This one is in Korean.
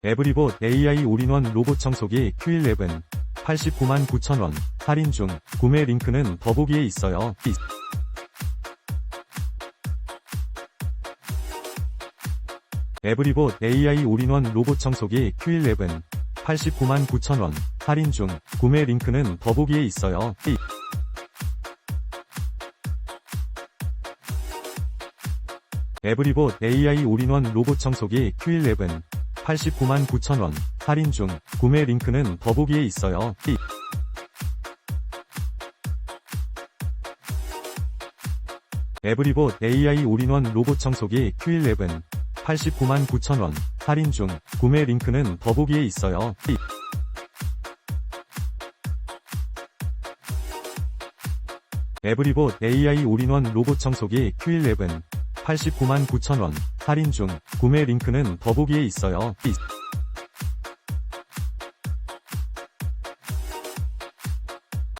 에브리봇 AI 올인원 로봇청소기 Q11 89만 9천원 할인 중. 구매 링크는 더보기에 있어요. 에브리봇 AI 올인원 로봇청소기 Q11 89만 9천원 할인 중. 구매 링크는 더보기에 있어요. 에브리봇 AI 올인원 로봇청소기 Q11 89만 9천원 할인 중. 구매 링크는 더보기에 있어요. 에브리봇 AI 올인원 로봇청소기 Q11 89만 9천원 할인 중. 구매 링크는 더보기에 있어요. 에브리봇 AI 올인원 로봇청소기 Q11 89만 9천원 할인 중. 구매 링크는 더보기에 있어요.